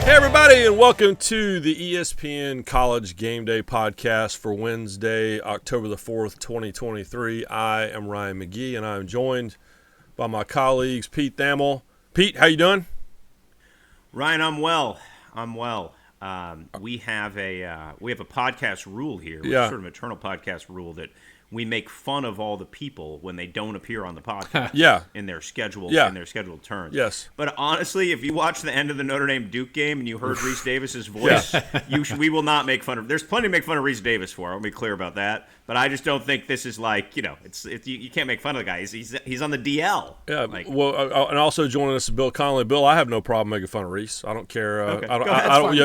Hey everybody, and welcome to the ESPN College Game Day podcast for Wednesday, October the 4th, 2023. I am Ryan McGee, and I am joined by my colleagues, Pete Thamel. Pete, how you doing? Ryan, I'm well. We have a podcast rule here, which is sort of an eternal podcast rule that we make fun of all the people when they don't appear on the podcast. In their scheduled turns. Yes. But honestly, if you watch the end of the Notre Dame Duke game and you heard Reese Davis's voice, we will not make fun of. There's plenty to make fun of Reese Davis for. I'll be clear about that. But I just don't think this is like, you can't make fun of the guy. He's on the DL. Yeah. And also joining us is Bill Connolly. Bill, I have no problem making fun of Reese. I don't care. Okay.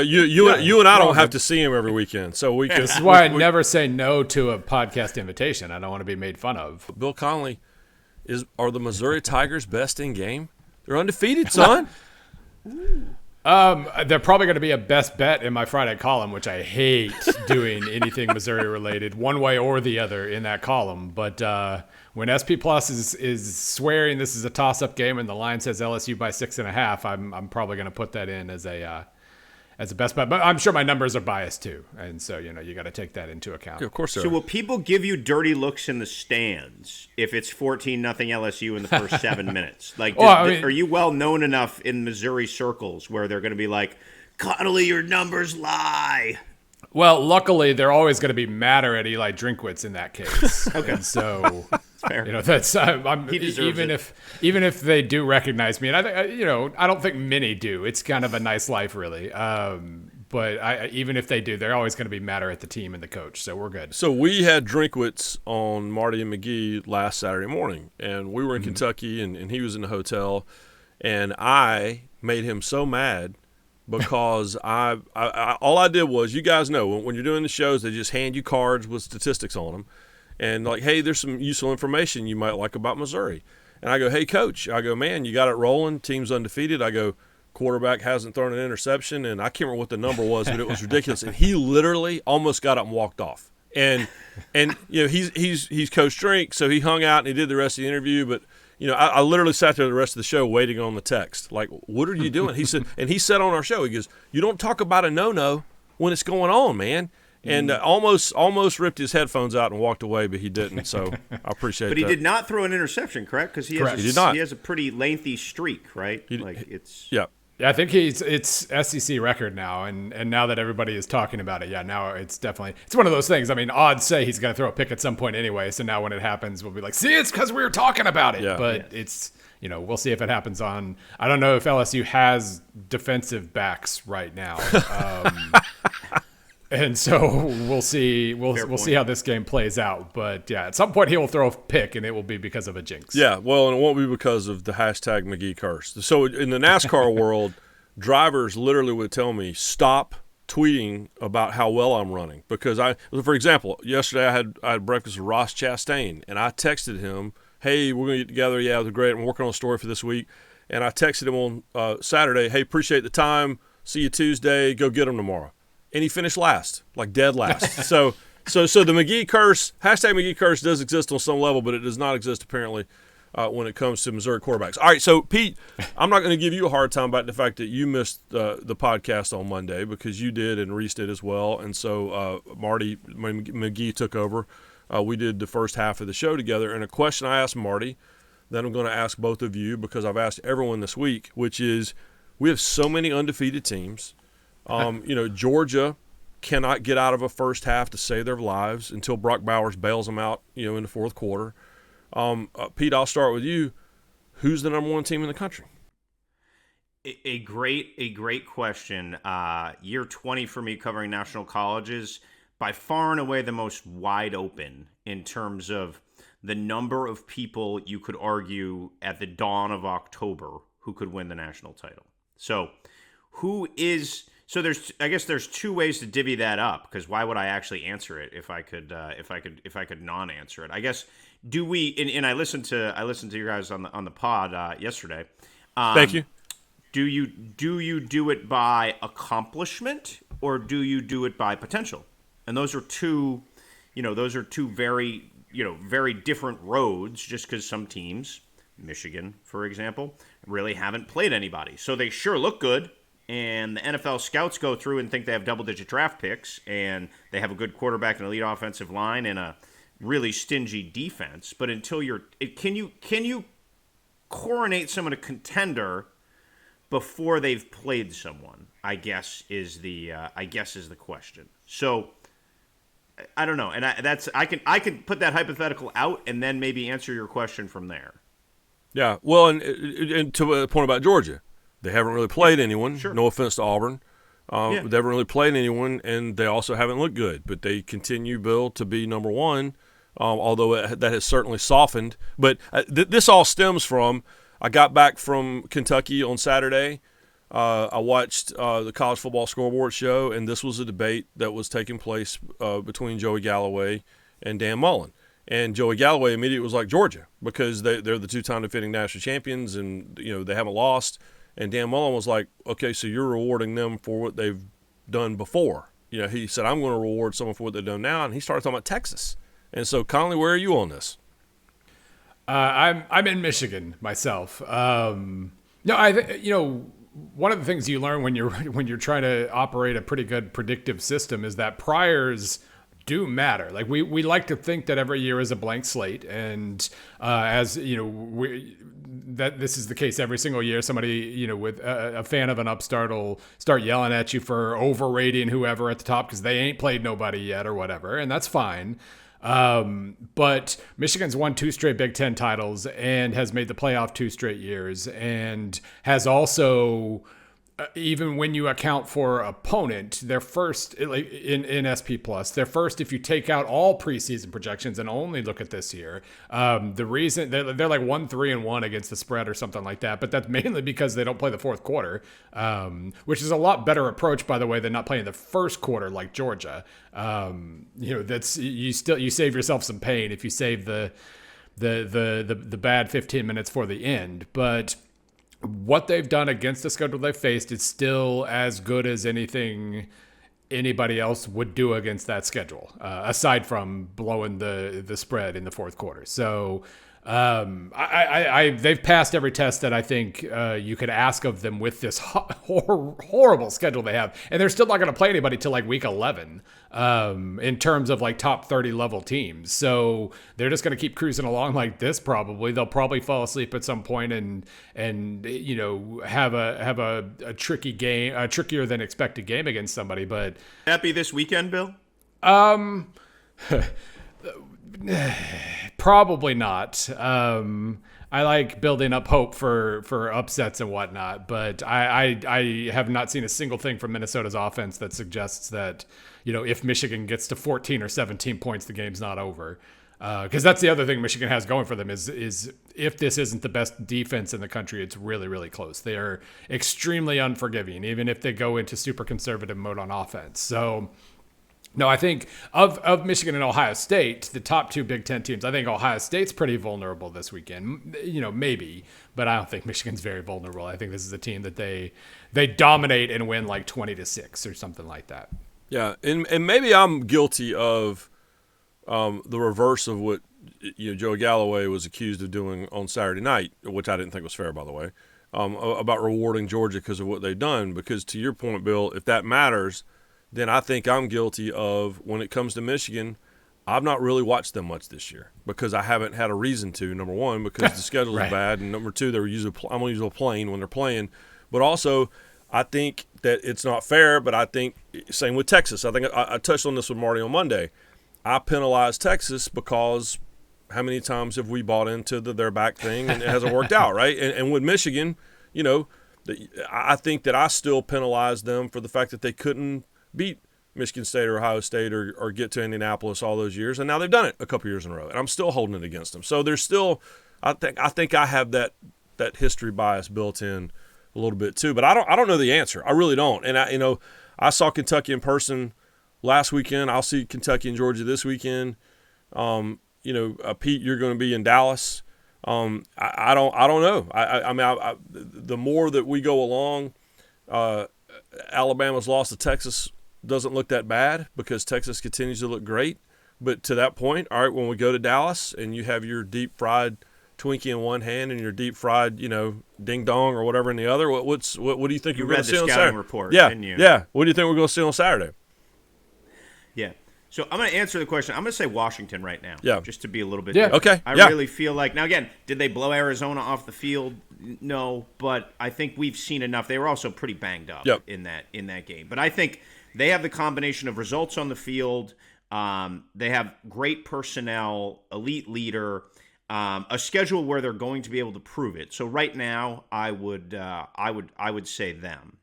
You and I don't have to see him every weekend, so we can. This is why I never say no to a podcast invitation. I don't want to be made fun of. Bill Connolly, are the Missouri Tigers best in game? They're undefeated, son. They're probably going to be a best bet in my Friday column, which I hate doing anything Missouri related, one way or the other in that column. But when SP Plus is swearing this is a toss-up game and the line says LSU by 6.5, I'm probably going to put that in as a best bet. But I'm sure my numbers are biased too, and so you got to take that into account. Yeah, of course. So will people give you dirty looks in the stands if it's 14-0 LSU in the first 7 minutes? Are you well known enough in Missouri circles where they're going to be like, Connolly, your numbers lie? Well, luckily they're always going to be madder at Eli Drinkwitz in that case. Okay, and so. Fair. That's he deserves it. Even if they do recognize me, and I don't think many do. It's kind of a nice life, really. But even if they do, they're always going to be madder at the team and the coach. So we're good. So we had Drinkwitz on Marty and McGee last Saturday morning, and we were in Kentucky, and he was in the hotel, and I made him so mad because I all I did was, you guys know, when you're doing the shows, they just hand you cards with statistics on them. And like, hey, there's some useful information you might like about Missouri. And I go, hey, coach. I go, man, you got it rolling. Team's undefeated. I go, quarterback hasn't thrown an interception. And I can't remember what the number was, but it was ridiculous. And he literally almost got up and walked off. And he's Coach Drink, so he hung out and he did the rest of the interview. But, I literally sat there the rest of the show waiting on the text. Like, what are you doing? He said on our show, he goes, you don't talk about a no-no when it's going on, man. And almost ripped his headphones out and walked away, but he didn't. So I appreciate that. But he did not throw an interception, correct? Because he has a pretty lengthy streak, right? Yeah, I think it's SEC record now, and now that everybody is talking about it, now it's one of those things. I mean, odds say he's going to throw a pick at some point anyway. So now when it happens, we'll be like, see, it's because we were talking about it. Yeah. But it's we'll see if it happens on. I don't know if LSU has defensive backs right now. And so we'll see. We'll see how this game plays out. But at some point he will throw a pick, and it will be because of a jinx. Yeah, well, and it won't be because of the hashtag McGee curse. So in the NASCAR world, drivers literally would tell me, stop tweeting about how well I'm running. Because for example, yesterday I had breakfast with Ross Chastain, and I texted him, hey, we're going to get together. Yeah, it was great. I'm working on a story for this week. And I texted him on Saturday, hey, appreciate the time. See you Tuesday. Go get him tomorrow. And he finished last, like dead last. So the McGee curse, hashtag McGee curse does exist on some level, but it does not exist apparently when it comes to Missouri quarterbacks. All right, so Pete, I'm not going to give you a hard time about the fact that you missed the podcast on Monday, because you did and Reese did as well. And so Marty McGee took over. We did the first half of the show together. And a question I asked Marty that I'm going to ask both of you, because I've asked everyone this week, which is, we have so many undefeated teams. Georgia cannot get out of a first half to save their lives until Brock Bowers bails them out, in the fourth quarter. Pete, I'll start with you. Who's the number one team in the country? A great question. Year 20 for me covering national colleges, by far and away the most wide open in terms of the number of people you could argue at the dawn of October who could win the national title. So there's two ways to divvy that up, because why would I actually answer it if I could non-answer it? I guess, do we? And I listened to you guys on the pod yesterday. Thank you. Do you do it by accomplishment, or do you do it by potential? And those are two very very different roads. Just because some teams, Michigan, for example, really haven't played anybody, so they sure look good. and the NFL scouts go through and think they have double-digit draft picks, and they have a good quarterback, an elite offensive line, and a really stingy defense. But until can you coronate someone a contender before they've played someone? I guess is the question. So I don't know, and I can put that hypothetical out and then maybe answer your question from there. Yeah, well, and to a point about Georgia, they haven't really played anyone. Sure. No offense to Auburn. They haven't really played anyone, and they also haven't looked good. But they continue, Bill, to be number one, although that has certainly softened. But this all stems from I got back from Kentucky on Saturday. I watched the College Football Scoreboard show, and this was a debate that was taking place between Joey Galloway and Dan Mullen. And Joey Galloway immediately was like Georgia because they're the two-time defending national champions, and they haven't lost. And Dan Mullen was like, okay, so you're rewarding them for what they've done before. He said, I'm going to reward someone for what they've done now, and he started talking about Texas. And so, Conley, where are you on this? I'm in Michigan myself. One of the things you learn when you're trying to operate a pretty good predictive system is that priors do matter. Like we like to think that every year is a blank slate, and as that this is the case every single year. Somebody with a fan of an upstart will start yelling at you for overrating whoever at the top because they ain't played nobody yet or whatever, and that's fine. But Michigan's won 2 straight Big Ten titles and has made the playoff 2 straight years, and has also, even when you account for opponent, they're first in SP Plus. They're first if you take out all preseason projections and only look at this year. The reason they're like 1-3-1 against the spread or something like that, but that's mainly because they don't play the fourth quarter, which is a lot better approach, by the way, than not playing the first quarter like Georgia. That's you save yourself some pain if you save the bad 15 minutes for the end, but what they've done against the schedule they've faced is still as good as anything anybody else would do against that schedule, aside from blowing the spread in the fourth quarter. So they've passed every test that I think you could ask of them with this horrible schedule they have, and they're still not going to play anybody till like week 11 in terms of like top 30 level teams. So they're just going to keep cruising along like this. Probably they'll probably fall asleep at some point and have a tricky game, a trickier than expected game against somebody. But that be this weekend, Bill? Probably not. I like building up hope for upsets and whatnot, but I have not seen a single thing from Minnesota's offense that suggests that, if Michigan gets to 14 or 17 points, the game's not over. Because that's the other thing Michigan has going for them is if this isn't the best defense in the country, it's really, really close. They are extremely unforgiving, even if they go into super conservative mode on offense. So, no, I think of Michigan and Ohio State, the top 2 Big Ten teams, I think Ohio State's pretty vulnerable this weekend. Maybe, but I don't think Michigan's very vulnerable. I think this is a team that they dominate and win like 20-6 or something like that. Yeah, and maybe I'm guilty of the reverse of what Joe Galloway was accused of doing on Saturday night, which I didn't think was fair, by the way, about rewarding Georgia because of what they've done. Because to your point, Bill, if that matters, then I think I'm guilty of, when it comes to Michigan, I've not really watched them much this year because I haven't had a reason to, number one, because the schedule is bad, and number two, I'm going to use a plane when they're playing. But also, I think that it's not fair, but I think, same with Texas. I think I touched on this with Marty on Monday. I penalized Texas because how many times have we bought into their back thing and it hasn't worked out, right? And with Michigan, I think that I still penalized them for the fact that they couldn't beat Michigan State or Ohio State or get to Indianapolis all those years, and now they've done it a couple years in a row, and I'm still holding it against them. So there's still, I think I have that history bias built in a little bit too, but I don't know the answer. I really don't. And I saw Kentucky in person last weekend. I'll see Kentucky and Georgia this weekend. Pete, you're going to be in Dallas. I don't know. I mean, the more that we go along, Alabama's loss to Texas doesn't look that bad because Texas continues to look great. But to that point, all right, when we go to Dallas and you have your deep fried Twinkie in one hand and your deep fried, ding dong or whatever in the other? What do you think You we're going read to the see on scouting Saturday? report, Yeah, didn't you? yeah. What do you think we're going to see on Saturday? Yeah. So I'm going to answer the question. I'm going to say Washington right now. Yeah. Just to be a little bit. Yeah. different. Okay. I Yeah. really feel like, now again, did they blow Arizona off the field? No, but I think we've seen enough. They were also pretty banged up Yep. in that game. But I think they have the combination of results on the field. They have great personnel, elite leader, a schedule where they're going to be able to prove it. So right now, I would say them.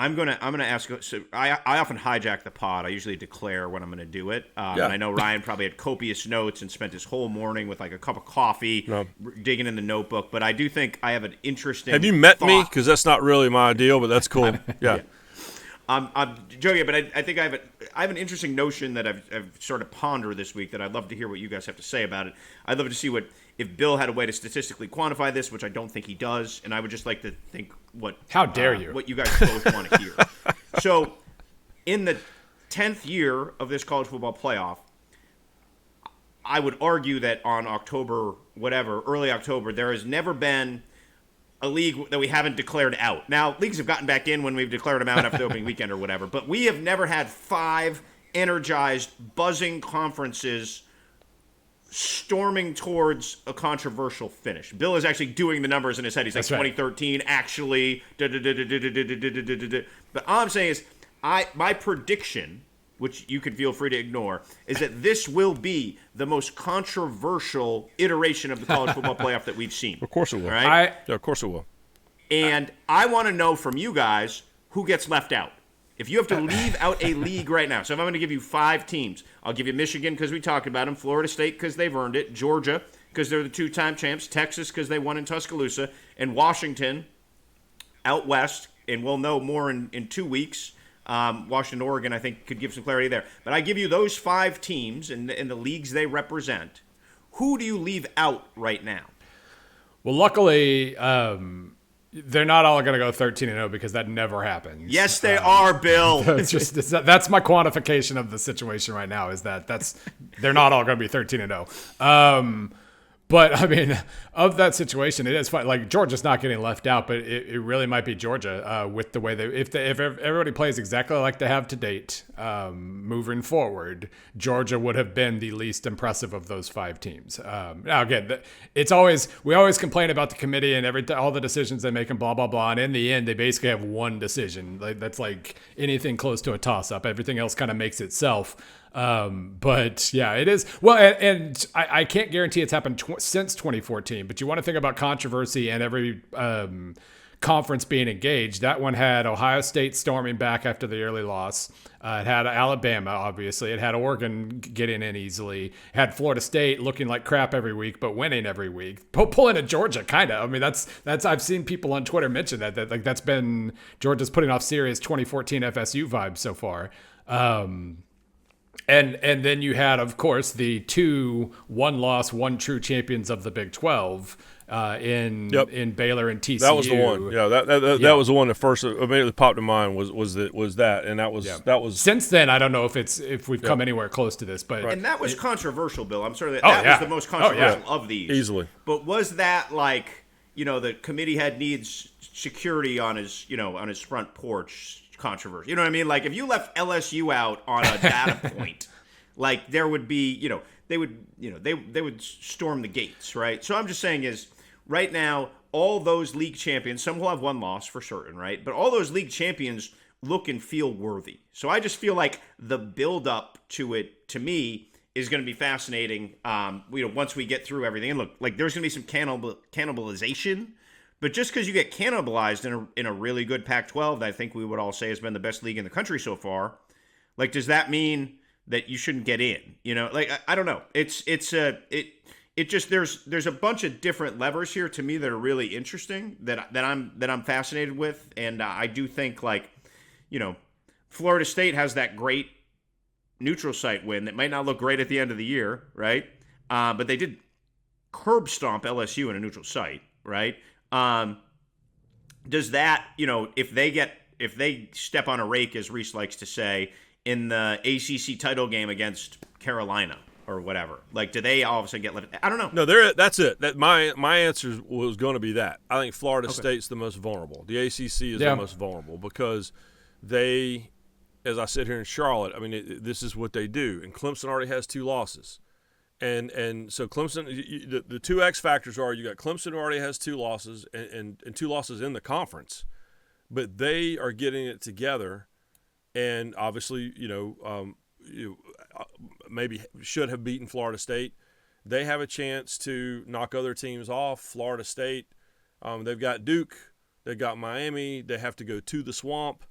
I'm gonna ask. So I often hijack the pod. I usually declare when I'm gonna do it. And I know Ryan probably had copious notes and spent his whole morning with like a cup of coffee, digging in the notebook. But I do think I have an interesting. Have you met me? thought. Because that's not really my deal, but that's cool. Yeah. I'm joking, but I think I have an interesting notion that I've sort of pondered this week that I'd love to hear what you guys have to say about it. I'd love to see if Bill had a way to statistically quantify this, which I don't think he does, and I would just like to think How dare you? what you guys both want to hear. So, in the 10th year of this college football playoff, I would argue that on early October, there has never been a league that we haven't declared out. Now, leagues have gotten back in when we've declared them out after the opening weekend or whatever, but we have never had 5 energized, buzzing conferences storming towards a controversial finish. Bill is actually doing the numbers in his head. He's like, That's right. 2013, actually. But all I'm saying is, my prediction, which you can feel free to ignore, is that this will be the most controversial iteration of the college football playoff that we've seen. Of course it will. Right? Yeah, of course it will. And I want to know from you guys who gets left out. If you have to leave out a league right now, so if I'm going to give you 5 teams, I'll give you Michigan because we talked about them, Florida State because they've earned it, Georgia because they're the 2-time champs, Texas because they won in Tuscaloosa, and Washington out west, and we'll know more in 2 weeks. Washington, Oregon, I think, could give some clarity there. But I give you those 5 teams and the leagues they represent. Who do you leave out right now? Well, luckily, they're not all going to go 13-0 because that never happens. Yes, they are, Bill. That's my quantification of the situation right now. Is they're not all going to be 13-0. But I mean, of that situation, it is fine. Like Georgia's not getting left out, but it really might be Georgia with the way if everybody plays exactly like they have to date, moving forward, Georgia would have been the least impressive of those 5 teams. Now again, we always complain about the committee and all the decisions they make and blah blah blah, and in the end, they basically have one decision. That's like anything close to a toss up. Everything else kind of makes itself. But yeah, it is. Well, and I can't guarantee it's happened since 2014, but you want to think about controversy and every conference being engaged. That one had Ohio State storming back after the early loss. It had Alabama, obviously. It had Oregon getting in easily. It had Florida State looking like crap every week, but winning every week. Pulling at Georgia, kind of. I mean, that's. I've seen people on Twitter mention that like that's been Georgia's putting off serious 2014 FSU vibes so far. And then you had, of course, the 2 one-loss, one true champions of the Big 12 in Baylor and TCU. That was the one. Yeah, that was the one that first immediately popped in mind was that, and that was. Since then, I don't know if we've come anywhere close to this, but and that was controversial, Bill. I'm sorry that was the most controversial of these easily. But was that like the committee head needs security on his front porch? Controversy. You know what I mean? Like if you left LSU out on a data point, like there would be, they would storm the gates, right? So I'm just saying is right now, all those league champions, some will have one loss for certain, right? But all those league champions look and feel worthy. So I just feel like the build up to it, to me, is going to be fascinating. Once we get through everything, and look, like there's going to be some cannibalization. But just because you get cannibalized in a really good Pac-12, that I think we would all say has been the best league in the country so far, like does that mean that you shouldn't get in? Like I don't know. It just there's a bunch of different levers here to me that are really interesting that I'm fascinated with, and I do think like Florida State has that great neutral site win that might not look great at the end of the year, right? But they did curb stomp LSU in a neutral site, right? Does that, if they step on a rake, as Reese likes to say, in the ACC title game against Carolina, or whatever? Like, do they all of a sudden get left? I don't know. No, that's it. That my answer was going to be that. I think Florida State's the most vulnerable. The ACC is the most vulnerable because they, as I sit here in Charlotte, I mean, this is what they do. And Clemson already has 2 losses. And so Clemson, the 2 X factors are you got Clemson who already has 2 losses and 2 losses in the conference, but they are getting it together, and obviously maybe should have beaten Florida State. They have a chance to knock other teams off. Florida State, they've got Duke, they've got Miami. They have to go to the Swamp.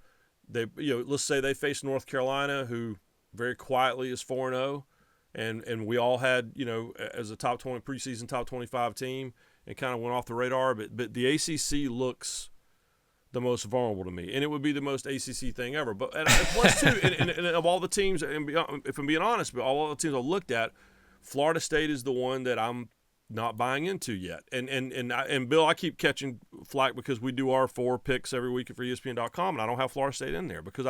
Let's say they face North Carolina, who very quietly is 4-0. And we all had, as a top 20 preseason top 25 team, and kind of went off the radar. But the ACC looks the most vulnerable to me, and it would be the most ACC thing ever. But and plus too, and of all the teams, and if I'm being honest, but all the teams I looked at, Florida State is the one that I'm not buying into yet. And Bill, I keep catching flack because we do our 4 picks every week for ESPN.com, and I don't have Florida State in there because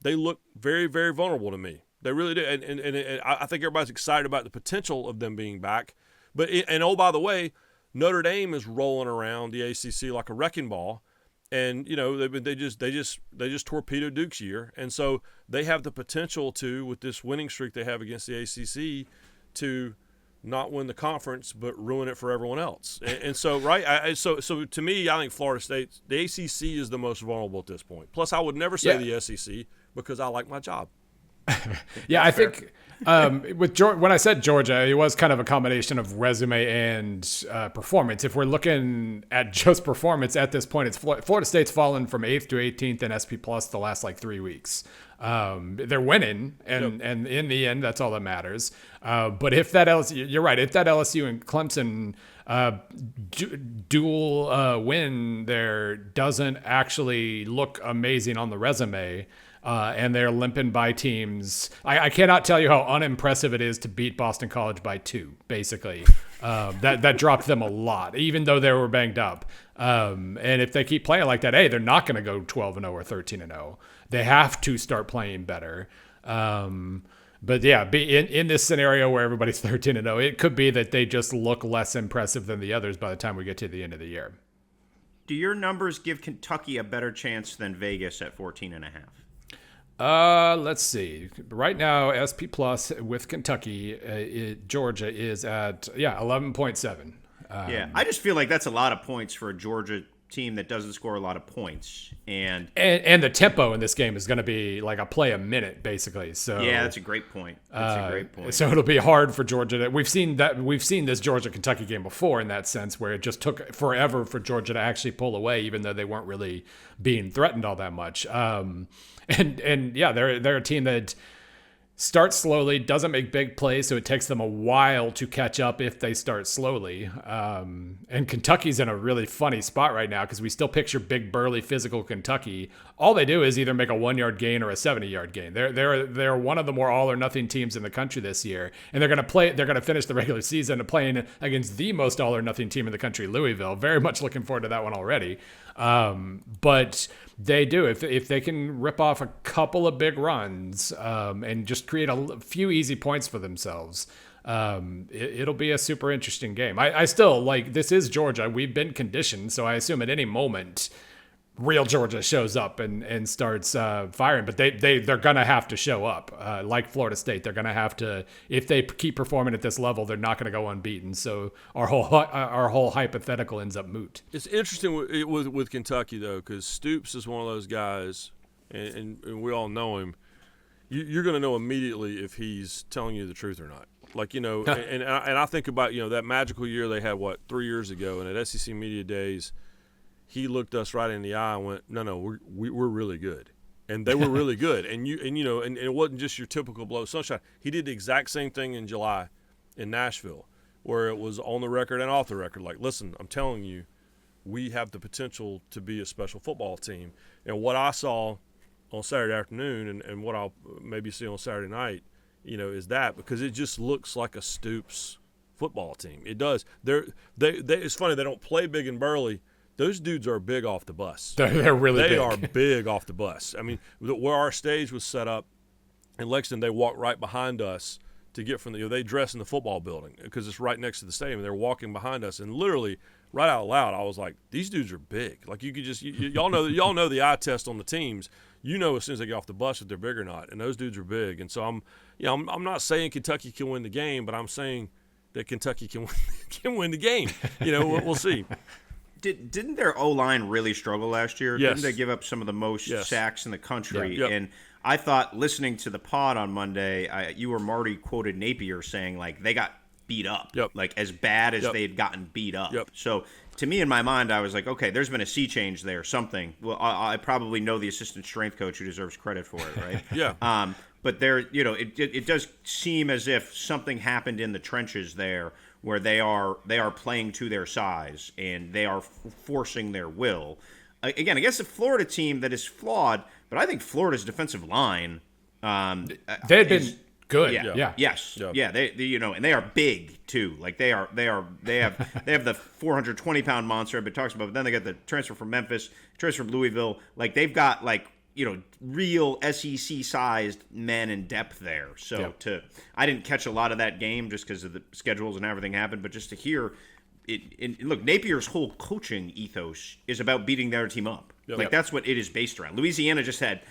they look very, very vulnerable to me. They really do, and I think everybody's excited about the potential of them being back. But oh, by the way, Notre Dame is rolling around the ACC like a wrecking ball, and they just torpedoed Duke's year, and so they have the potential to, with this winning streak they have against the ACC, to not win the conference but ruin it for everyone else. And so so to me, I think Florida State, the ACC is the most vulnerable at this point. Plus, I would never say the SEC because I like my job. Yeah, I think when I said Georgia, it was kind of a combination of resume and performance. If we're looking at just performance at this point, it's Florida State's fallen from 8th to 18th in SP Plus the last 3 weeks. They're winning, and in the end, that's all that matters. But if that LSU, you're right, if that LSU and Clemson dual win there doesn't actually look amazing on the resume, and they're limping by teams. I cannot tell you how unimpressive it is to beat Boston College by 2, basically. That dropped them a lot, even though they were banged up. And if they keep playing like that, they're not going to go 12-0 or 13-0. They have to start playing better. But yeah, in this scenario where everybody's 13-0, it could be that they just look less impressive than the others by the time we get to the end of the year. Do your numbers give Kentucky a better chance than Vegas at 14.5? Let's see. Right now, SP Plus with Kentucky, Georgia is at 11.7. I just feel like that's a lot of points for a Georgia team that doesn't score a lot of points, and the tempo in this game is going to be like a play a minute, basically. So that's a great point. So it'll be hard for Georgia. We've seen this Georgia Kentucky game before in that sense, where it just took forever for Georgia to actually pull away, even though they weren't really being threatened all that much. They're a team that starts slowly, doesn't make big plays, so it takes them a while to catch up if they start slowly. And Kentucky's in a really funny spot right now because we still picture big, burly, physical Kentucky. All they do is either make a 1-yard gain or a 70-yard gain. They're one of the more all or nothing teams in the country this year, and they're going to finish the regular season playing against the most all or nothing team in the country, Louisville. Very much looking forward to that one already. But they do, if they can rip off a couple of big runs and just create a few easy points for themselves, it'll be a super interesting game. I still this is Georgia. We've been conditioned, so I assume at any moment real Georgia shows up and starts firing, but they're gonna have to show up like Florida State. They're gonna have to, if they keep performing at this level, they're not gonna go unbeaten. So our whole hypothetical ends up moot. It's interesting with Kentucky though, because Stoops is one of those guys, and we all know him. You're gonna know immediately if he's telling you the truth or not. And I think about that magical year they had 3 years ago, and at SEC Media Days. He looked us right in the eye and went, "No, we're really good," and they were really good. And it wasn't just your typical blow of sunshine. He did the exact same thing in July in Nashville, where it was on the record and off the record. Like, listen, I'm telling you, we have the potential to be a special football team. And what I saw on Saturday afternoon, and what I'll maybe see on Saturday night, is that because it just looks like a Stoops football team. It does. It's funny they don't play big and burly. Those dudes are big off the bus. They're really big. They are big off the bus. I mean, where our stage was set up in Lexington, they walked right behind us to get from the they dress in the football building because it's right next to the stadium. They're walking behind us, and literally right out loud, I was like, "These dudes are big." Like you could just y'all know the eye test on the teams. You know as soon as they get off the bus if they're big or not, and those dudes are big. And so I'm not saying Kentucky can win the game, but I'm saying that Kentucky can win the game. We'll see. Didn't their O-line really struggle last year? Yes. Didn't they give up some of the most sacks in the country? Yeah. Yep. And I thought, listening to the pod on Monday, you or Marty quoted Napier saying, like, they got beat up. Yep. Like, as bad as Yep. they had gotten beat up. Yep. So, to me, in my mind, I was like, okay, there's been a sea change there, something. Well, I probably know the assistant strength coach who deserves credit for it, right? Yeah. But there, it does seem as if something happened in the trenches there where they are playing to their size and they are forcing their will. Again, against a Florida team that is flawed, but I think Florida's defensive line they had been good. Yeah. Yes. Yeah. They and they are big too. Like they have the 420-pound monster everybody talks about. But then they got the transfer from Memphis, transfer from Louisville. Like they've got real SEC-sized men in depth there. So I didn't catch a lot of that game just because of the schedules and everything happened, but just to hear it. And look, Napier's whole coaching ethos is about beating their team up. Like that's what it is based around. Louisiana just had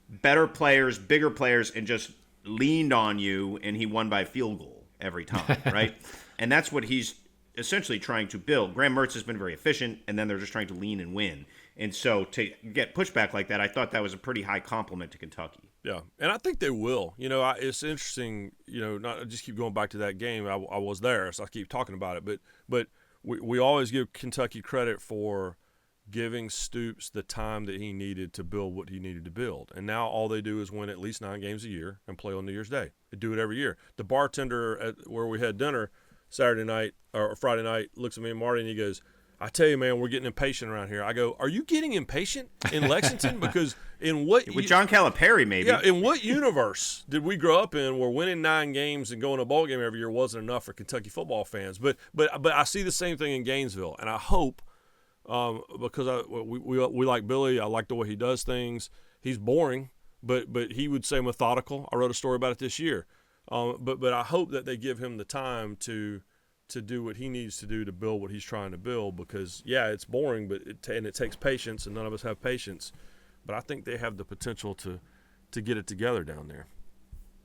better players, bigger players, and just leaned on you, and he won by field goal every time, right? And that's what he's essentially trying to build. Graham Mertz has been very efficient, and then they're just trying to lean and win. And so to get pushback like that, I thought that was a pretty high compliment to Kentucky. Yeah, and I think they will. It's interesting. Not I just keep going back to that game. I was there, so I keep talking about it. But we always give Kentucky credit for giving Stoops the time that he needed to build what he needed to build. And now all they do is win at least 9 games a year and play on New Year's Day. They do it every year. The bartender where we had dinner Saturday night or Friday night looks at me and Marty and he goes, "I tell you, man, we're getting impatient around here." I go, "Are you getting impatient in Lexington?" Because with John Calipari, maybe. Yeah, in what universe did we grow up in where winning 9 games and going to a bowl game every year wasn't enough for Kentucky football fans? But I see the same thing in Gainesville, and I hope because we like Billy. I like the way he does things. He's boring, but he would say methodical. I wrote a story about it this year. But I hope that they give him the time to do what he needs to do to build what he's trying to build because, it's boring, but it takes patience, and none of us have patience. But I think they have the potential to get it together down there.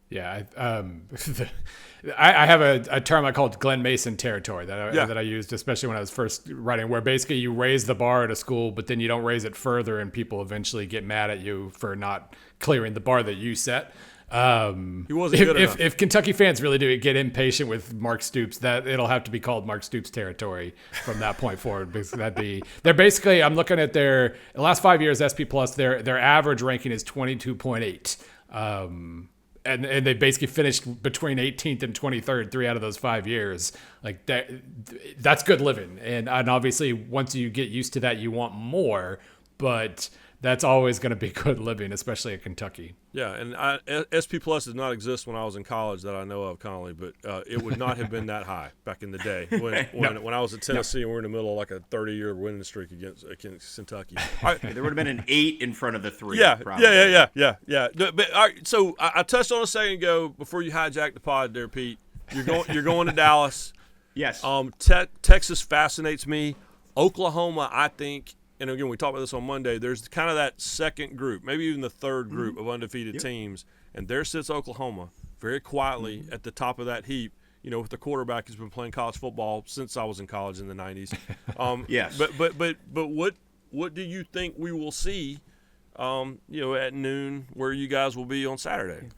Yeah, I have a term I called Glenn Mason territory that I used, especially when I was first writing, where basically you raise the bar at a school, but then you don't raise it further, and people eventually get mad at you for not clearing the bar that you set. He wasn't good enough. If Kentucky fans really do get impatient with Mark Stoops, that it'll have to be called Mark Stoops territory from that point forward. Because they're basically, I'm looking at the last 5 years SP Plus, their average ranking is 22.8. And they basically finished between 18th and 23rd 3 out of those 5 years. Like that's good living. And obviously once you get used to that, you want more, but that's always going to be good living, especially at Kentucky. Yeah, and SP Plus did not exist when I was in college that I know of, Connolly, but it would not have been that high back in the day when I was at Tennessee and we were in the middle of like a 30-year winning streak against Kentucky. There would have been an 8 in front of the 3. Yeah, probably. yeah. But all right, so I touched on a second ago before you hijacked the pod there, Pete. You're going to Dallas. Yes. Texas fascinates me. Oklahoma, I think. And again, we talked about this on Monday. There's kind of that second group, maybe even the third group of undefeated teams. And there sits Oklahoma very quietly at the top of that heap, with the quarterback who's been playing college football since I was in college in the 90s. Yes. But what do you think we will see, at noon where you guys will be on Saturday?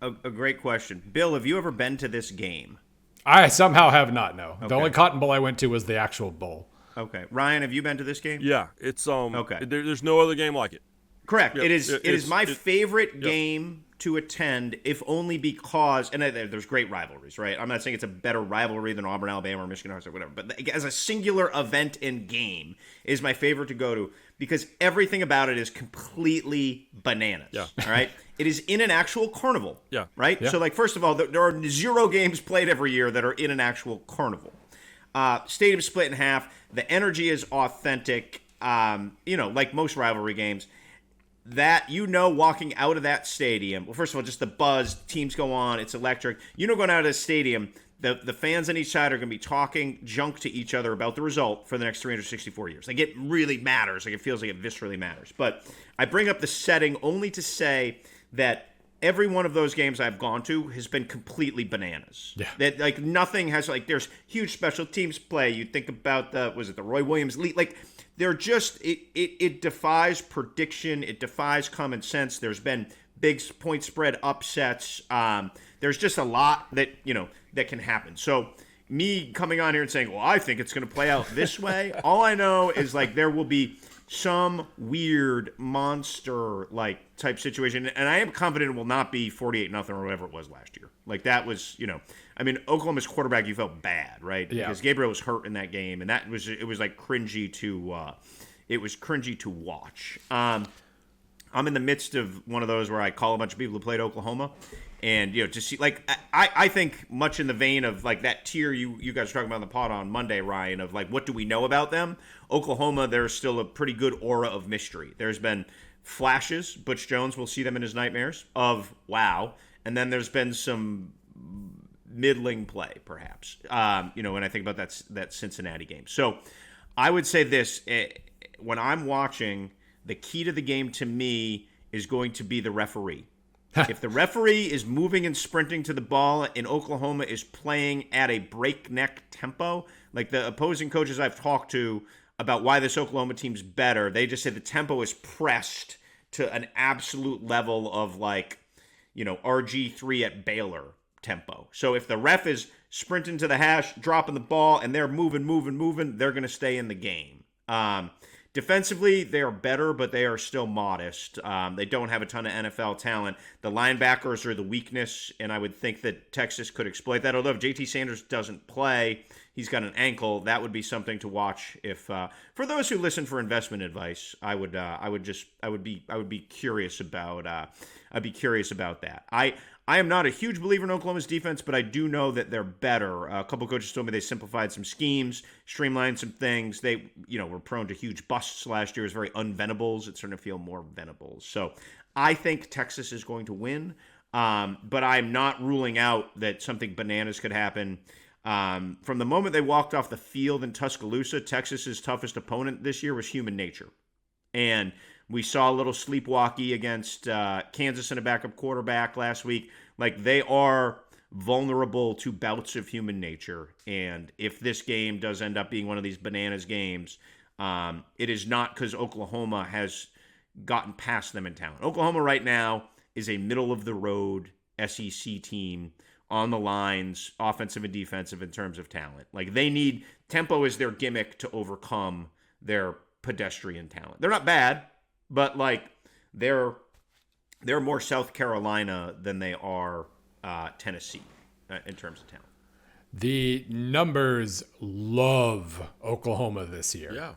A great question. Bill, have you ever been to this game? I somehow have not, no. Okay. The only Cotton Bowl I went to was the actual bowl. Okay. Ryan, have you been to this game? Yeah, it's okay. There's no other game like it. Correct. It is my favorite game to attend, if only because, and there's great rivalries, right? I'm not saying it's a better rivalry than Auburn, Alabama, or Michigan, or whatever, but as a singular event and game is my favorite to go to because everything about it is completely bananas. Yeah. All right. It is in an actual carnival. Yeah. Right. Yeah. So, first of all, there are 0 games played every year that are in an actual carnival. Stadium split in half. The energy is authentic, like most rivalry games. that, walking out of that stadium, well, first of all, just the buzz, teams go on, it's electric. Going out of the stadium, the fans on each side are going to be talking junk to each other about the result for the next 364 years. Like, it really matters. Like, it feels like it viscerally matters. But I bring up the setting only to say that every one of those games I've gone to has been completely bananas. Yeah. That, like, nothing has, like, there's huge special teams play. You think about the Roy Williams lead? Like, they're just, it defies prediction. It defies common sense. There's been big point spread upsets. There's just a lot that, that can happen. So me coming on here and saying, well, I think it's going to play out this way. All I know is, like, there will be some weird monster like type situation, and I am confident it will not be 48-0 or whatever it was last year. Like, that was, Oklahoma's quarterback, you felt bad, right? Yeah. Because Gabriel was hurt in that game, and it was like cringy to watch. I'm in the midst of one of those where I call a bunch of people who played Oklahoma, and to see, like, I think much in the vein of, like, that tier you guys were talking about in the pod on Monday, Ryan, of, like, what do we know about them? Oklahoma, there's still a pretty good aura of mystery. There's been flashes. Butch Jones will see them in his nightmares of wow, and then there's been some middling play, perhaps. When I think about that Cincinnati game. So I would say this: when I'm watching, the key to the game to me is going to be the referee. If the referee is moving and sprinting to the ball and Oklahoma is playing at a breakneck tempo, like the opposing coaches I've talked to about why this Oklahoma team's better, they just say the tempo is pressed to an absolute level of, like, RG3 at Baylor tempo. So if the ref is sprinting to the hash, dropping the ball, and they're moving, they're going to stay in the game. Defensively, they are better, but they are still modest. They don't have a ton of NFL talent. The linebackers are the weakness, and I would think that Texas could exploit that. Although if JT Sanders doesn't play, he's got an ankle. That would be something to watch. If for those who listen for investment advice, I would be curious about. I'd be curious about that. I am not a huge believer in Oklahoma's defense, but I do know that they're better. A couple coaches told me they simplified some schemes, streamlined some things. They, were prone to huge busts last year. It was very unvenables. It's starting to feel more venables. So I think Texas is going to win, but I'm not ruling out that something bananas could happen. From the moment they walked off the field in Tuscaloosa, Texas's toughest opponent this year was human nature. And we saw a little sleepwalky against Kansas and a backup quarterback last week. Like, they are vulnerable to bouts of human nature. And if this game does end up being one of these bananas games, it is not because Oklahoma has gotten past them in talent. Oklahoma right now is a middle-of-the-road SEC team on the lines, offensive and defensive, in terms of talent. Like, they need tempo is their gimmick to overcome their pedestrian talent. They're not bad, but, like, they're more South Carolina than they are Tennessee in terms of talent. The numbers love Oklahoma this year. Yeah.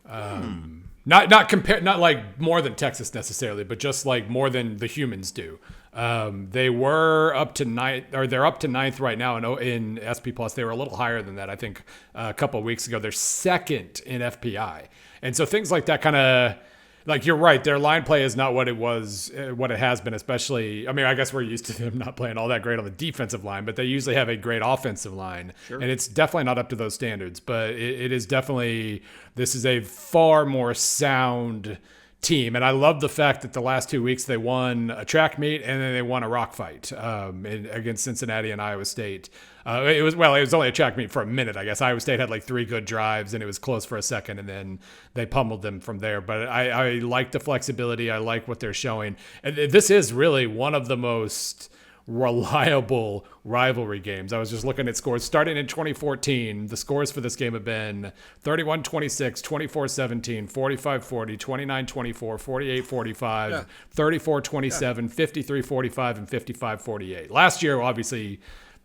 Not like more than Texas necessarily, but just like more than the humans do. They were up to ninth, or they're up to ninth right now in SP Plus. They were a little higher than that, I think, a couple of weeks ago. They're second in FPI, and so things like that kind of. Like, you're right, their line play is not what it was, what it has been, especially, I mean, I guess we're used to them not playing all that great on the defensive line, but they usually have a great offensive line. Sure. And it's definitely not up to those standards, but it is definitely, this is a far more sound team. And I love the fact that the last 2 weeks they won a track meet and then they won a rock fight against Cincinnati and Iowa State. It was only a track meet for a minute, I guess. Iowa State had like 3 good drives and it was close for a second, and then they pummeled them from there. But I like the flexibility. I like what they're showing. And this is really one of the most reliable rivalry games. I was just looking at scores starting in 2014. The scores for this game have been 31-26, 24-17, 45-40, 29-24, 48-45, 34-27, 53-45, and 55-48. Last year, obviously,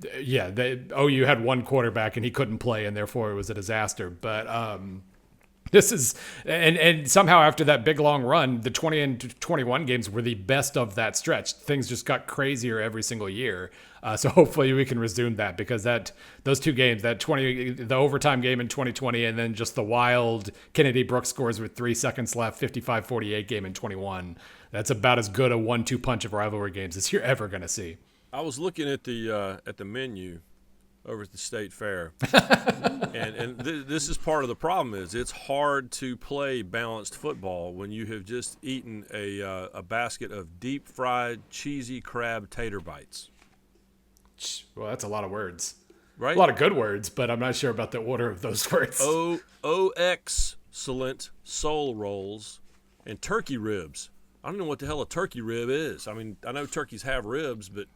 OU had one quarterback and he couldn't play, and therefore it was a disaster. But This is and somehow after that big long run, the 20 and 21 games were the best of that stretch. Things just got crazier every single year. So hopefully we can resume that, because those two games, the overtime game in 2020 and then just the wild Kennedy Brooks scores with 3 seconds left, 55-48 game in 21. That's about as good a 1-2 punch of rivalry games as you're ever going to see. I was looking at the menu over at the State Fair, and this is part of the problem. Is it's hard to play balanced football when you have just eaten a basket of deep fried cheesy crab tater bites. Well, that's a lot of words, right? A lot of good words, but I'm not sure about the order of those words. Excellent soul rolls and turkey ribs. I don't know what the hell a turkey rib is. I mean, I know turkeys have ribs, but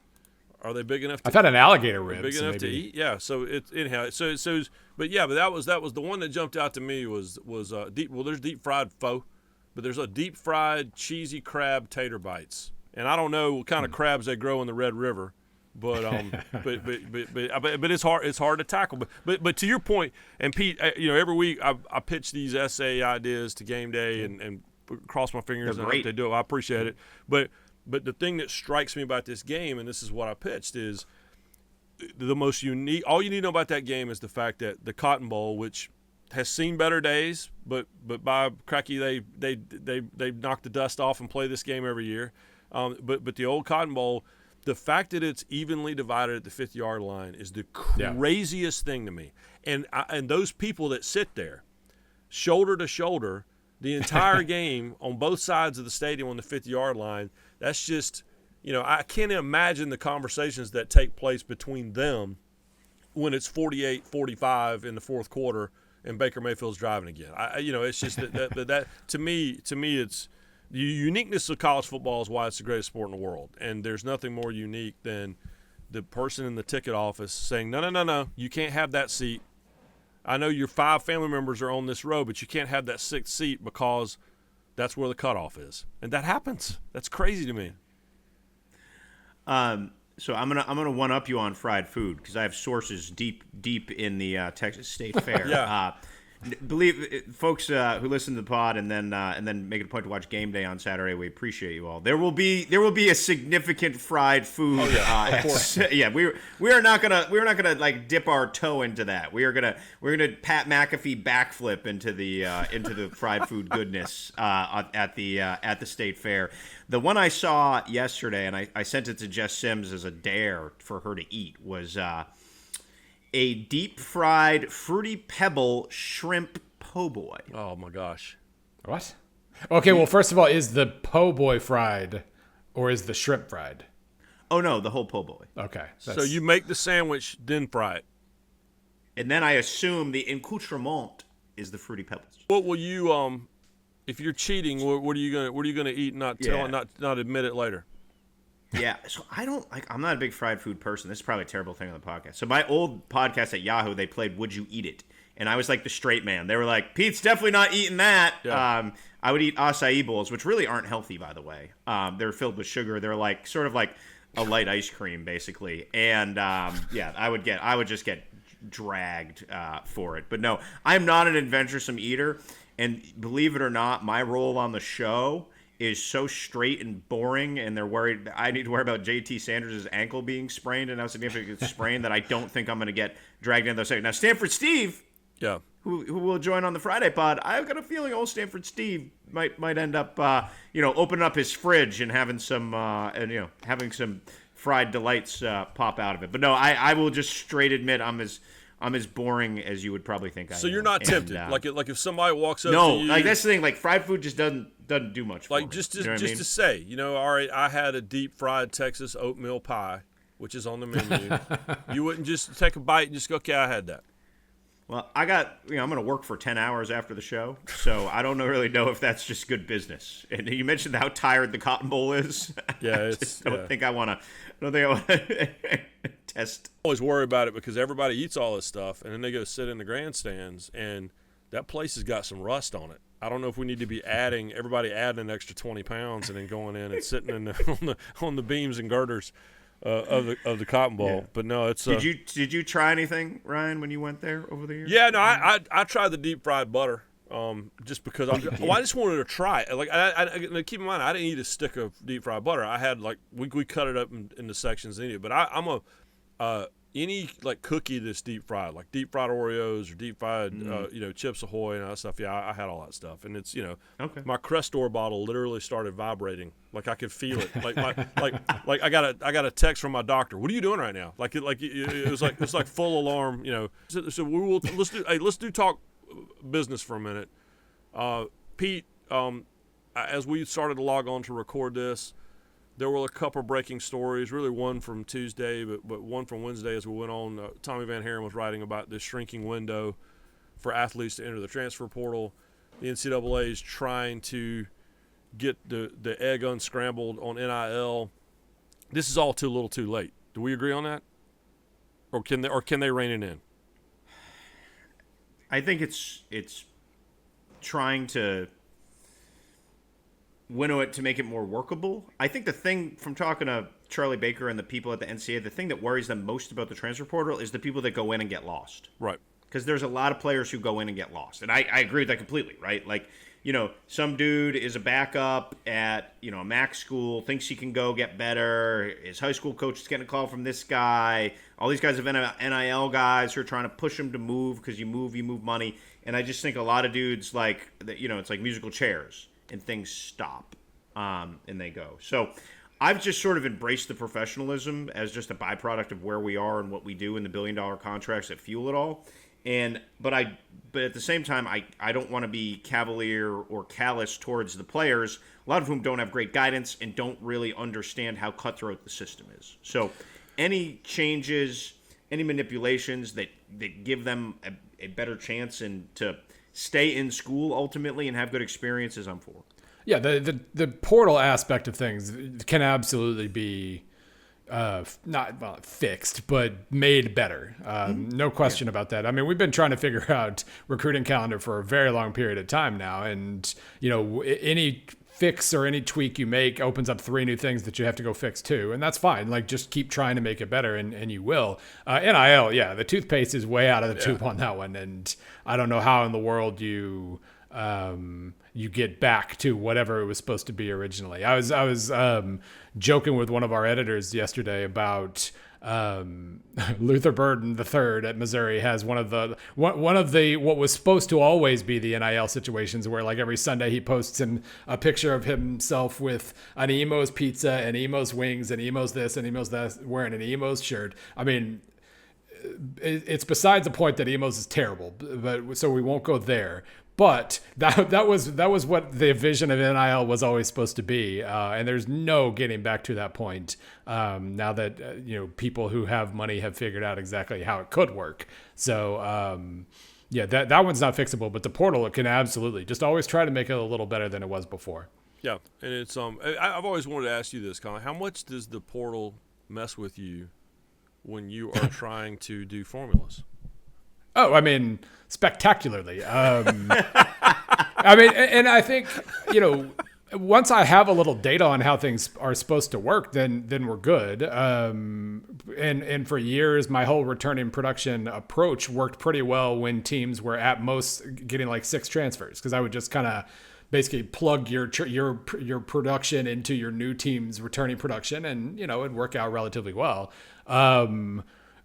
are they big enough? I've had an alligator rib. Big enough to eat? Yeah. So it's anyhow. So but that was the one that jumped out to me was deep. Well, there's deep fried pho, but there's a deep fried cheesy crab tater bites, and I don't know what kind of crabs they grow in the Red River, but but it's hard. It's hard to tackle. But to your point, and Pete, every week I pitch these essay ideas to Game Day and cross my fingers and hope they do it. I appreciate it, But the thing that strikes me about this game, and this is what I pitched, is the most unique. All you need to know about that game is the fact that the Cotton Bowl, which has seen better days, but by cracky they knock the dust off and play this game every year. But the old Cotton Bowl, the fact that it's evenly divided at the 50-yard line is the craziest thing to me. And those people that sit there, shoulder to shoulder, the entire game on both sides of the stadium on the 50-yard line. That's just, I can't imagine the conversations that take place between them when it's 48-45 in the fourth quarter and Baker Mayfield's driving again. It's just that to me, it's the uniqueness of college football is why it's the greatest sport in the world. And there's nothing more unique than the person in the ticket office saying, no, you can't have that seat. I know your 5 family members are on this row, but you can't have that 6th seat because that's where the cutoff is, and that happens. That's crazy to me. So I'm gonna one up you on fried food because I have sources deep in the Texas State Fair. Yeah. Believe folks who listen to the pod and then make it a point to watch Game Day on Saturday. We appreciate you all. There will be a significant fried food. Oh, yeah, of course. Yeah, we are not gonna like dip our toe into that. We're gonna Pat McAfee backflip into the fried food goodness at the State Fair. The one I saw yesterday, and I sent it to Jess Sims as a dare for her to eat, was a deep-fried Fruity Pebble shrimp po' boy. Oh, my gosh. What? Okay, well, first of all, is the po' boy fried or is the shrimp fried? Oh, no, the whole po' boy. Okay. So you make the sandwich, then fry it. And then I assume the accoutrement is the Fruity Pebbles. What will you, if you're cheating, what are you gonna eat and not admit it later? Yeah, so I'm not a big fried food person. This is probably a terrible thing on the podcast. So my old podcast at Yahoo, they played Would You Eat It? And I was like the straight man. They were like, Pete's definitely not eating that. Yeah. I would eat acai bowls, which really aren't healthy, by the way. They're filled with sugar. They're like sort of like a light ice cream, basically. And I would just get dragged for it. But no, I'm not an adventuresome eater. And believe it or not, my role on the show is so straight and boring, and I need to worry about JT Sanders' ankle being sprained and how significant it's sprained that I don't think I'm going to get dragged into those seconds. Now, Stanford Steve, who will join on the Friday pod, I've got a feeling old Stanford Steve might end up, opening up his fridge and having some, having some fried delights pop out of it. But no, I will just straight admit I'm as boring as you would probably think I am. So you're not tempted, like if somebody walks up to you. No, like that's the thing. Like fried food just doesn't do much for me. Just to say, all right, I had a deep fried Texas oatmeal pie, which is on the menu. You wouldn't just take a bite and just go, okay, I had that. Well, I'm going to work for 10 hours after the show, so I don't really know if that's just good business. And you mentioned how tired the Cotton Bowl is. Yeah, I don't think I want to test. I always worry about it because everybody eats all this stuff, and then they go sit in the grandstands, and that place has got some rust on it. I don't know if we need to be everybody adding an extra 20 pounds and then going in and sitting on the beams and girders of the Cotton Bowl. Yeah. But no, it's did you try anything, Ryan, when you went there over the years? Yeah, no, I tried the deep fried butter. just because I just wanted to try it. Like, I keep in mind, I didn't eat a stick of deep fried butter. I had like we cut it up into sections and eat it. But I'm a any like cookie that's deep fried, like deep fried Oreos or deep fried Chips Ahoy and all that stuff. Yeah, I had all that stuff, and it's my Crestor bottle literally started vibrating. Like I could feel it. Like I got a text from my doctor. What are you doing right now? It was like full alarm. So let's do talk business for a minute. Pete, as we started to log on to record this, there were a couple breaking stories, really one from Tuesday, but one from Wednesday as we went on. Tommy Van Haren was writing about this shrinking window for athletes to enter the transfer portal. The NCAA is trying to get the egg unscrambled on NIL. This is all too little too late. Do we agree on that? Or can they rein it in? I think it's trying to winnow it to make it more workable. I think the thing, from talking to Charlie Baker and the people at the NCAA, the thing that worries them most about the transfer portal is the people that go in and get lost. Right. Because there's a lot of players who go in and get lost. And I agree with that completely, right? Like, some dude is a backup at, a MAC school, thinks he can go get better. His high school coach is getting a call from this guy. All these guys have NIL guys who are trying to push him to move because you move money. And I just think a lot of dudes, like, it's like musical chairs. And things stop, and they go. So I've just sort of embraced the professionalism as just a byproduct of where we are and what we do in the billion-dollar contracts that fuel it all. But at the same time, I don't want to be cavalier or callous towards the players, a lot of whom don't have great guidance and don't really understand how cutthroat the system is. So any changes, any manipulations that give them a better chance and to stay in school ultimately and have good experiences, I'm for. Yeah, the portal aspect of things can absolutely be not fixed, but made better. No question about that. I mean, we've been trying to figure out recruiting calendar for a very long period of time now, and any fix or any tweak you make opens up 3 new things that you have to go fix too, and that's fine. Like, just keep trying to make it better, and you will. NIL, yeah, the toothpaste is way out of the tube on that one, and I don't know how in the world you get back to whatever it was supposed to be originally. I was joking with one of our editors yesterday about Luther Burden III at Missouri has one of the what was supposed to always be the NIL situations where, like, every Sunday he posts a picture of himself with an Emo's pizza and Emo's wings and Emo's this and Emo's that, wearing an Emo's shirt. I mean, it's besides the point that Emo's is terrible, but so we won't go there. But that was what the vision of NIL was always supposed to be, and there's no getting back to that point now that people who have money have figured out exactly how it could work. So that one's not fixable, but the portal, it can absolutely just always try to make it a little better than it was before. Yeah, and it's I've always wanted to ask you this, Colin. How much does the portal mess with you when you are trying to do formulas? Oh, I mean, spectacularly. I mean, and I think, once I have a little data on how things are supposed to work, then we're good. And for years, my whole returning production approach worked pretty well when teams were at most getting like 6 transfers, because I would just kind of basically plug your production into your new team's returning production, and it'd work out relatively well.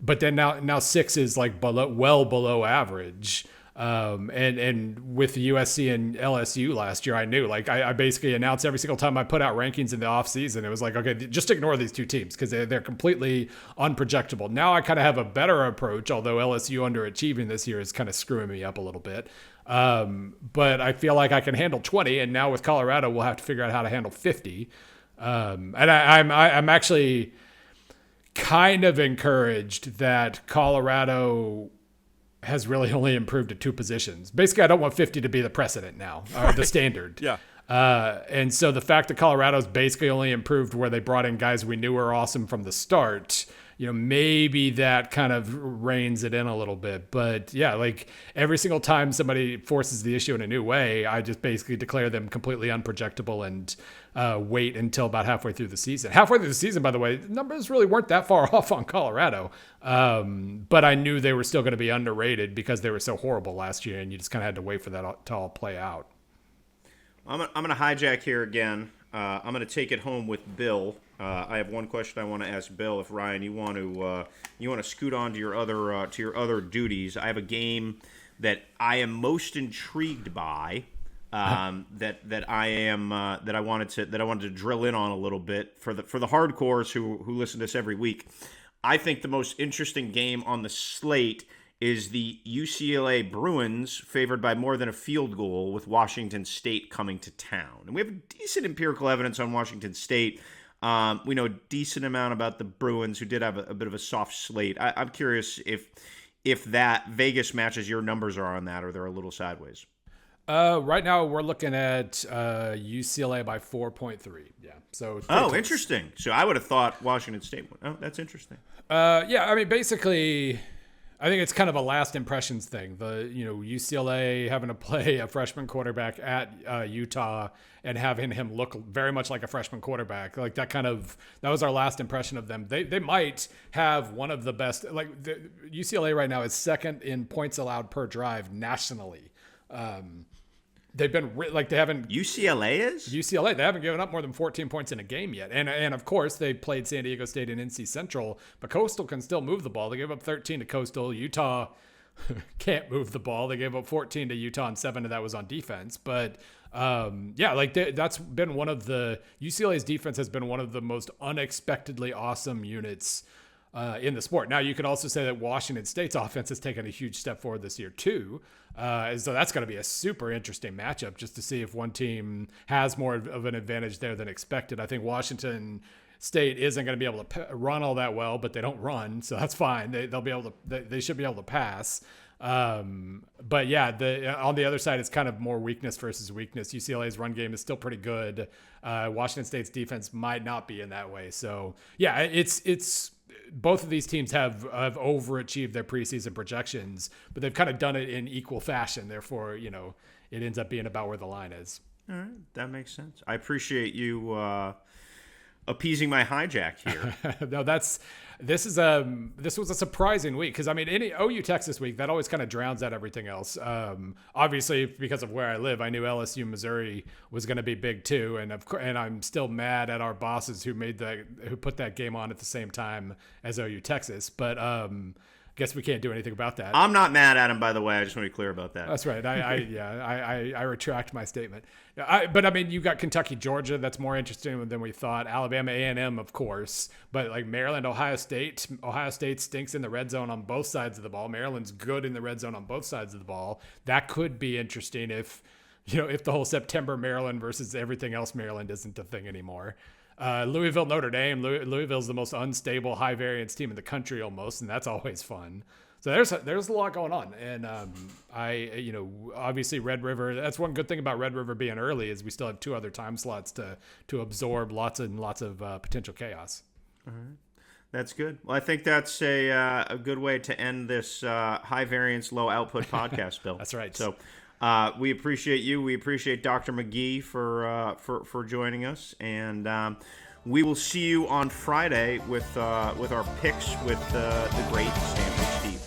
But then now 6 is like well below average. And with USC and LSU last year, I knew, like, I basically announced every single time I put out rankings in the off season, it was like, okay, just ignore these 2 teams because they're completely unprojectable. Now I kind of have a better approach, although LSU underachieving this year is kind of screwing me up a little bit. But I feel like I can handle 20, and now with Colorado, we'll have to figure out how to handle 50. And I'm actually kind of encouraged that Colorado has really only improved to 2 positions. Basically, I don't want 50 to be the precedent now, or the standard. Yeah. And so the fact that Colorado's basically only improved where they brought in guys we knew were awesome from the start, maybe that kind of reins it in a little bit. But yeah, like every single time somebody forces the issue in a new way, I just basically declare them completely unprojectable and wait until about halfway through the season. Halfway through the season, by the way, the numbers really weren't that far off on Colorado. But I knew they were still going to be underrated because they were so horrible last year, and you just kind of had to wait for that to all play out. I'm going to hijack here again. I'm going to take it home with Bill. I have one question I want to ask Bill. If Ryan, you want to scoot on to your other duties, I have a game that I am most intrigued by. That I wanted to drill in on a little bit for the hardcores who listen to this every week. I think the most interesting game on the slate is the UCLA Bruins, favored by more than a field goal, with Washington State coming to town. And we have decent empirical evidence on Washington State. We know a decent amount about the Bruins, who did have a bit of a soft slate. I'm curious if that Vegas matches your numbers are on that, or they're a little sideways. Right now we're looking at UCLA by 4.3. Yeah. So. Oh, interesting. So I would have thought Washington State would. Oh, that's interesting. Yeah. I mean, basically, I think it's kind of a last impressions thing. UCLA having to play a freshman quarterback at Utah and having him look very much like a freshman quarterback. Like that was our last impression of them. They might have one of the best. Like UCLA right now is second in points allowed per drive nationally. They've been they haven't. UCLA. They haven't given up more than 14 points in a game yet, and of course they played San Diego State and NC Central, but Coastal can still move the ball. They gave up 13 to Coastal. Utah can't move the ball. They gave up 14 to Utah, and 7 of that was on defense. But that's been one of the UCLA's defense has been one of the most unexpectedly awesome units in the sport. Now, you could also say that Washington State's offense has taken a huge step forward this year too. So that's going to be a super interesting matchup just to see if one team has more of an advantage there than expected. I think Washington State isn't going to be able to run all that well, but they don't run, so that's fine. They'll be able to. They should be able to pass. But yeah, on the other side, it's kind of more weakness versus weakness. UCLA's run game is still pretty good. Washington State's defense might not be in that way. So yeah, it's. Both of these teams have overachieved their preseason projections, but they've kind of done it in equal fashion. Therefore, it ends up being about where the line is. All right, that makes sense. I appreciate you appeasing my hijack here. No, this was a surprising week because I mean, any OU Texas week that always kind of drowns out everything else. Obviously, because of where I live, I knew LSU Missouri was going to be big too, and I'm still mad at our bosses who put that game on at the same time as OU Texas. But guess we can't do anything about that. I'm not mad at him, by the way. I just want to be clear about that. That's right. I retract my statement. But I mean, you got Kentucky, Georgia. That's more interesting than we thought. Alabama, A&M, of course. But like Maryland, Ohio State. Ohio State stinks in the red zone on both sides of the ball. Maryland's good in the red zone on both sides of the ball. That could be interesting if the whole September Maryland versus everything else Maryland isn't a thing anymore. Louisville, Notre Dame. Louisville's the most unstable, high variance team in the country almost, and that's always fun. So there's a lot going on, and obviously Red River. That's one good thing about Red River being early is we still have 2 other time slots to absorb lots and lots of potential chaos. All right. That's good. Well, I think that's a good way to end this high variance, low output podcast, Bill. That's right. So. We appreciate you. We appreciate Dr. McGee for joining us, and we will see you on Friday with our picks with the great Stanford Steve.